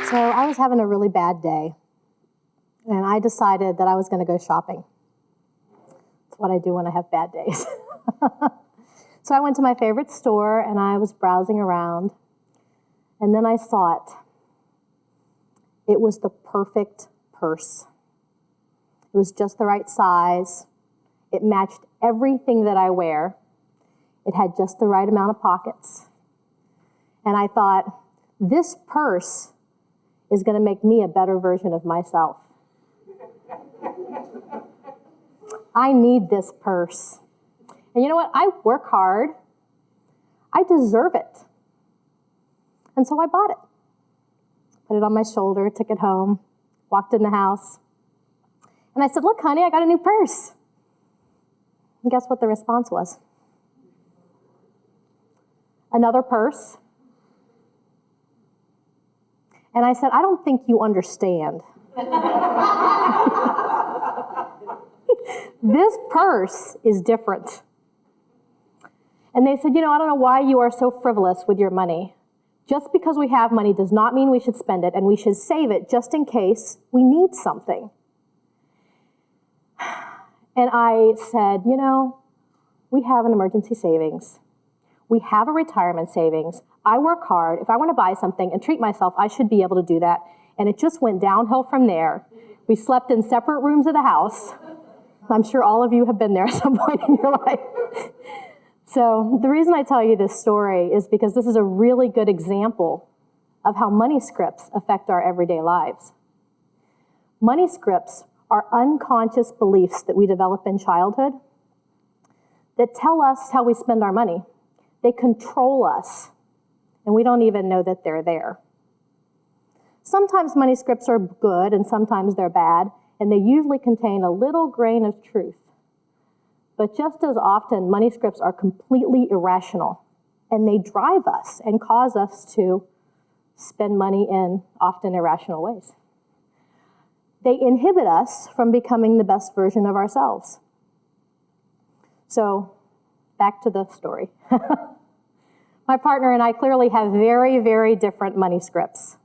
So I was having a really bad day, and I decided that I was going to go shopping. That's what I do when I have bad days. So I went to my favorite store, and I was browsing around, and then I saw it. It was the perfect purse. It was just the right size. It matched everything that I wear. It had just the right amount of pockets. And I thought, this purse is going to make me a better version of myself. I need this purse. And you know what? I work hard. I deserve it. And so I bought it. Put it on my shoulder, took it home, walked in the house. And I said, look, honey, I got a new purse. And guess what the response was? Another purse. And I said, I don't think you understand. This purse is different. And they said, I don't know why you are so frivolous with your money. Just because we have money does not mean we should spend it, and we should save it just in case we need something. And I said, we have an emergency savings. We have a retirement savings. I work hard. If I want to buy something and treat myself, I should be able to do that. And it just went downhill from there. We slept in separate rooms of the house. I'm sure all of you have been there at some point in your life. So the reason I tell you this story is because this is a really good example of how money scripts affect our everyday lives. Money scripts are unconscious beliefs that we develop in childhood that tell us how we spend our money. They control us, and we don't even know that they're there. Sometimes money scripts are good, and sometimes they're bad, and they usually contain a little grain of truth. But just as often, money scripts are completely irrational, and they drive us and cause us to spend money in often irrational ways. They inhibit us from becoming the best version of ourselves. So, back to the story. My partner and I clearly have very, very different money scripts.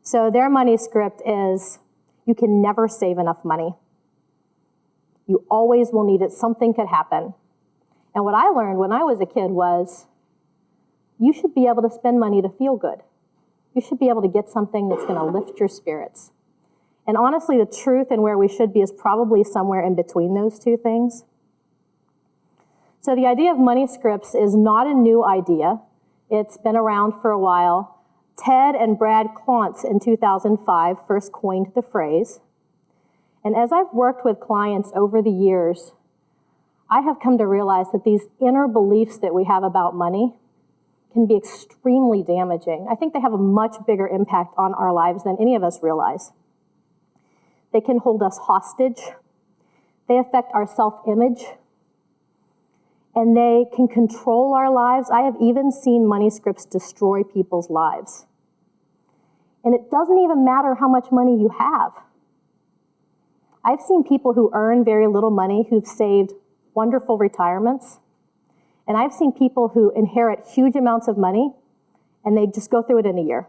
So their money script is, you can never save enough money. You always will need it. Something could happen. And what I learned when I was a kid was, you should be able to spend money to feel good. You should be able to get something that's going to lift your spirits. And honestly, the truth and where we should be is probably somewhere in between those two things. So the idea of money scripts is not a new idea. It's been around for a while. Ted and Brad Klontz in 2005 first coined the phrase. And as I've worked with clients over the years, I have come to realize that these inner beliefs that we have about money can be extremely damaging. I think they have a much bigger impact on our lives than any of us realize. They can hold us hostage. They affect our self-image. And they can control our lives. I have even seen money scripts destroy people's lives. And it doesn't even matter how much money you have. I've seen people who earn very little money who've saved wonderful retirements. And I've seen people who inherit huge amounts of money and they just go through it in a year.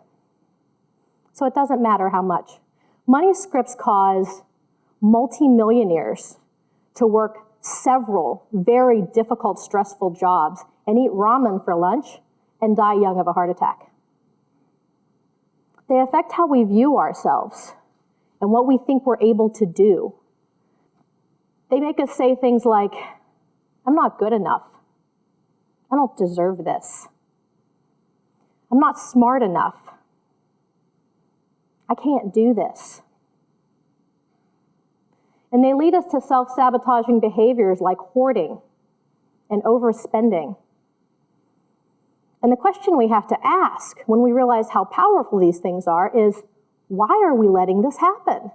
So it doesn't matter how much. Money scripts cause multimillionaires to work several very difficult, stressful jobs and eat ramen for lunch and die young of a heart attack. They affect how we view ourselves and what we think we're able to do. They make us say things like, I'm not good enough. I don't deserve this. I'm not smart enough. I can't do this. And they lead us to self-sabotaging behaviors like hoarding and overspending. And the question we have to ask when we realize how powerful these things are is, why are we letting this happen?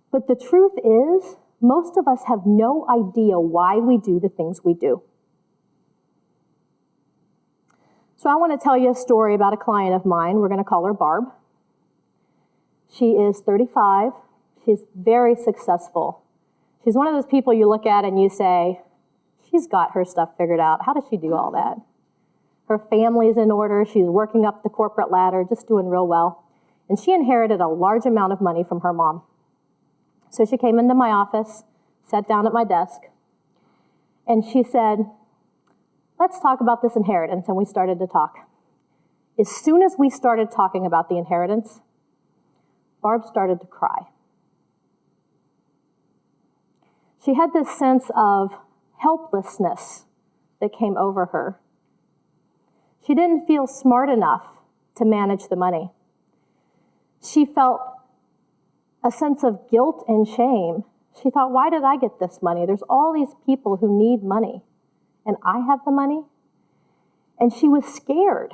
But the truth is, most of us have no idea why we do the things we do. So I want to tell you a story about a client of mine. We're going to call her Barb. She is 35. She's very successful. She's one of those people you look at and you say, She's got her stuff figured out. How does she do all that? Her family's in order. She's working up the corporate ladder, just doing real well. And she inherited a large amount of money from her mom. So she came into my office, sat down at my desk, and she said, let's talk about this inheritance. And we started to talk. As soon as we started talking about the inheritance, Barb started to cry. She had this sense of helplessness that came over her. She didn't feel smart enough to manage the money. She felt a sense of guilt and shame. She thought, why did I get this money? There's all these people who need money, and I have the money? And she was scared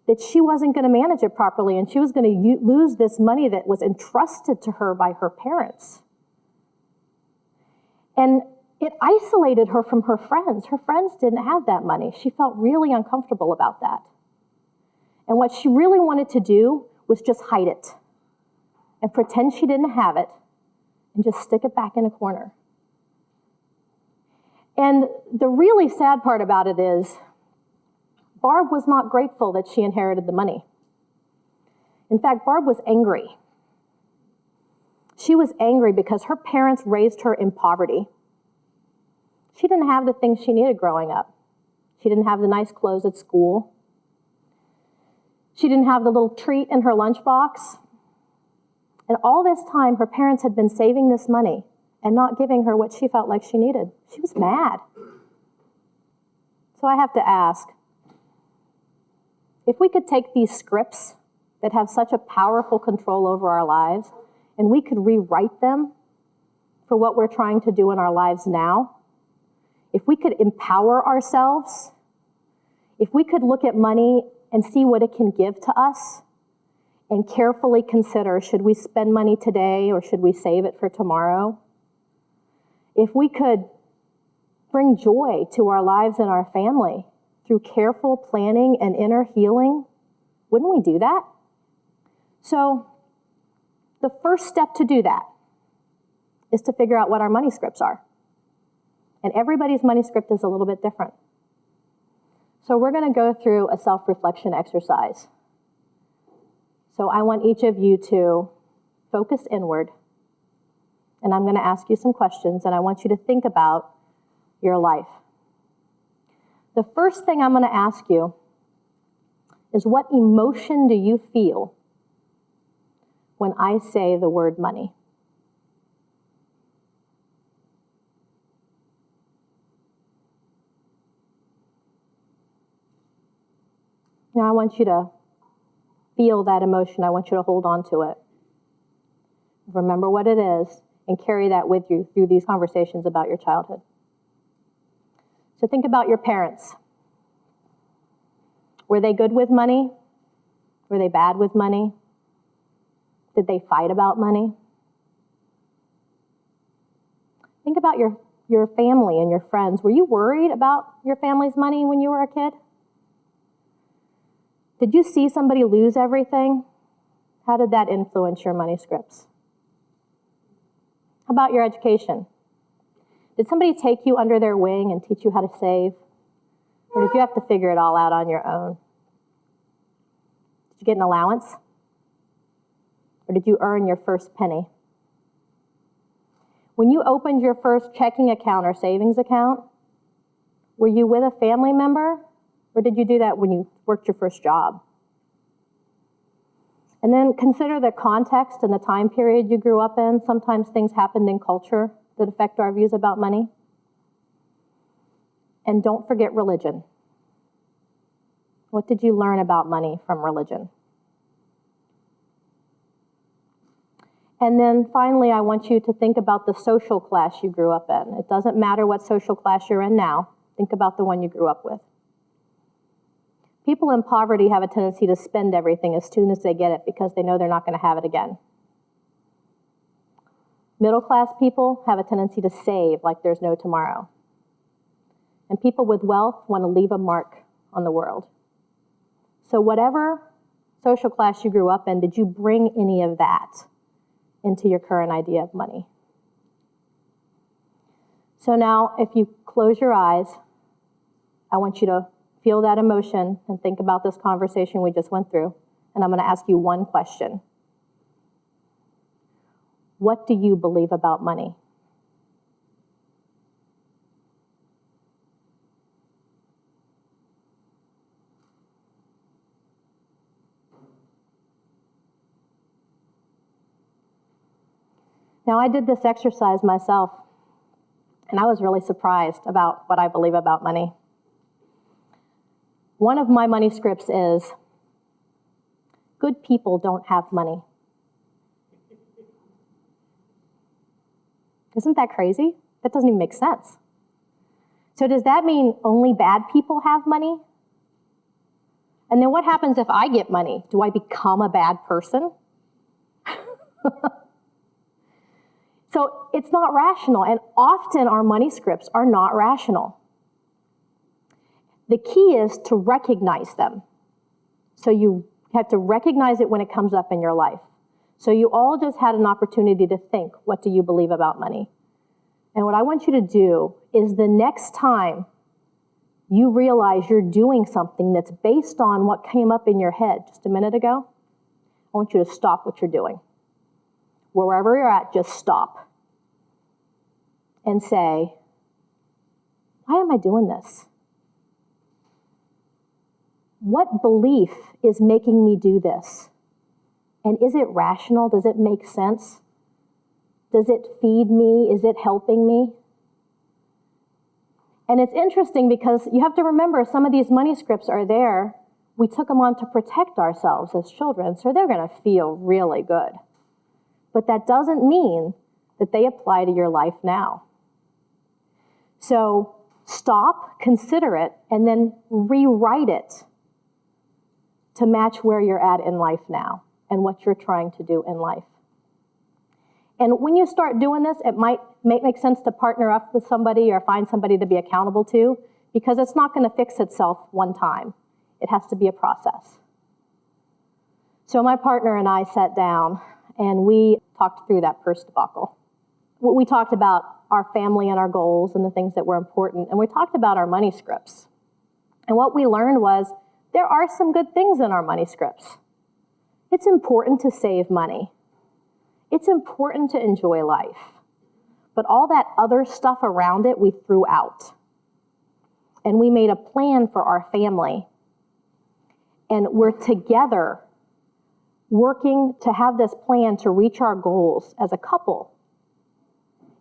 that she wasn't going to manage it properly, and she was going to lose this money that was entrusted to her by her parents. And it isolated her from her friends. Her friends didn't have that money. She felt really uncomfortable about that. And what she really wanted to do was just hide it and pretend she didn't have it and just stick it back in a corner. And the really sad part about it is Barb was not grateful that she inherited the money. In fact, Barb was angry. She was angry because her parents raised her in poverty. She didn't have the things she needed growing up. She didn't have the nice clothes at school. She didn't have the little treat in her lunchbox. And all this time, her parents had been saving this money and not giving her what she felt like she needed. She was mad. So I have to ask, if we could take these scripts that have such a powerful control over our lives, and we could rewrite them for what we're trying to do in our lives now, if we could empower ourselves, if we could look at money and see what it can give to us, and carefully consider, should we spend money today or should we save it for tomorrow? If we could bring joy to our lives and our family through careful planning and inner healing, wouldn't we do that? So the first step to do that is to figure out what our money scripts are. And everybody's money script is a little bit different. So we're going to go through a self-reflection exercise. So I want each of you to focus inward, and I'm going to ask you some questions, and I want you to think about your life. The first thing I'm going to ask you is, what emotion do you feel when I say the word money? Now I want you to feel that emotion. I want you to hold on to it. Remember what it is and carry that with you through these conversations about your childhood. So think about your parents. Were they good with money? Were they bad with money? Did they fight about money? Think about your family and your friends. Were you worried about your family's money when you were a kid? Did you see somebody lose everything? How did that influence your money scripts? How about your education? Did somebody take you under their wing and teach you how to save? Or did you have to figure it all out on your own? Did you get an allowance? Or did you earn your first penny? When you opened your first checking account or savings account, were you with a family member? Or did you do that when you worked your first job? And then consider the context and the time period you grew up in. Sometimes things happened in culture that affect our views about money. And don't forget religion. What did you learn about money from religion? And then finally, I want you to think about the social class you grew up in. It doesn't matter what social class you're in now. Think about the one you grew up with. People in poverty have a tendency to spend everything as soon as they get it because they know they're not going to have it again. Middle-class people have a tendency to save like there's no tomorrow. And people with wealth want to leave a mark on the world. So whatever social class you grew up in, did you bring any of that into your current idea of money? So now, if you close your eyes. I want you to feel that emotion and think about this conversation we just went through. And I'm going to ask you one question. What do you believe about money? Now, I did this exercise myself, and I was really surprised about what I believe about money. One of my money scripts is, good people don't have money. Isn't that crazy? That doesn't even make sense. So does that mean only bad people have money? And then what happens if I get money? Do I become a bad person? So it's not rational, and often our money scripts are not rational. The key is to recognize them. So you have to recognize it when it comes up in your life. So you all just had an opportunity to think, what do you believe about money? And what I want you to do is the next time you realize you're doing something that's based on what came up in your head just a minute ago, I want you to stop what you're doing. Wherever you're at, just stop. And say, why am I doing this? What belief is making me do this? And is it rational? Does it make sense? Does it feed me? Is it helping me? And it's interesting because you have to remember some of these money scripts are there. We took them on to protect ourselves as children, so they're going to feel really good. But that doesn't mean that they apply to your life now. So stop, consider it, and then rewrite it to match where you're at in life now and what you're trying to do in life. And when you start doing this, it might make sense to partner up with somebody or find somebody to be accountable to, because it's not going to fix itself one time. It has to be a process. So my partner and I sat down and we talked through that purse debacle. We talked about our family and our goals and the things that were important, and we talked about our money scripts. And what we learned was there are some good things in our money scripts. It's important to save money. It's important to enjoy life. But all that other stuff around it, we threw out. And we made a plan for our family. And we're together working to have this plan to reach our goals as a couple,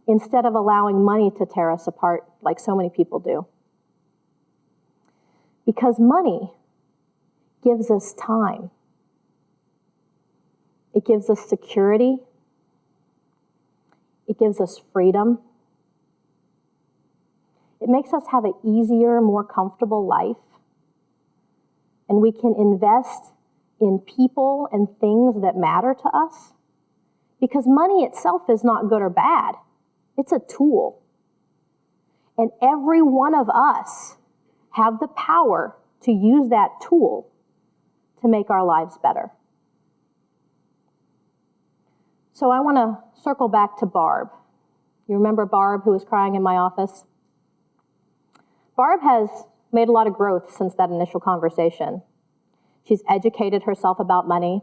instead of allowing money to tear us apart like so many people do. Because money gives us time. It gives us security. It gives us freedom. It makes us have an easier, more comfortable life. And we can invest in people and things that matter to us. Because money itself is not good or bad. It's a tool. And every one of us have the power to use that tool to make our lives better. So I want to circle back to Barb. You remember Barb, who was crying in my office? Barb has made a lot of growth since that initial conversation. She's educated herself about money.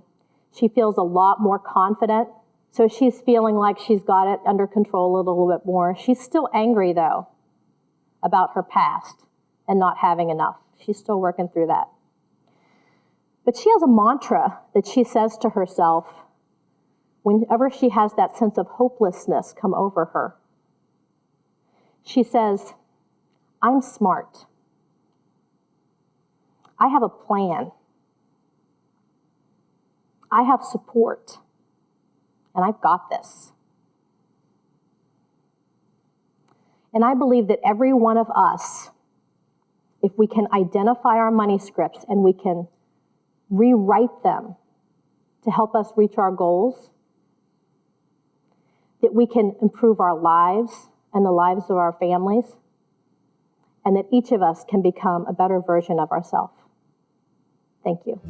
She feels a lot more confident. So she's feeling like she's got it under control a little bit more. She's still angry, though, about her past and not having enough. She's still working through that. But she has a mantra that she says to herself whenever she has that sense of hopelessness come over her. She says, I'm smart. I have a plan. I have support. And I've got this. And I believe that every one of us, if we can identify our money scripts and we can rewrite them to help us reach our goals, that we can improve our lives and the lives of our families, and that each of us can become a better version of ourselves. Thank you.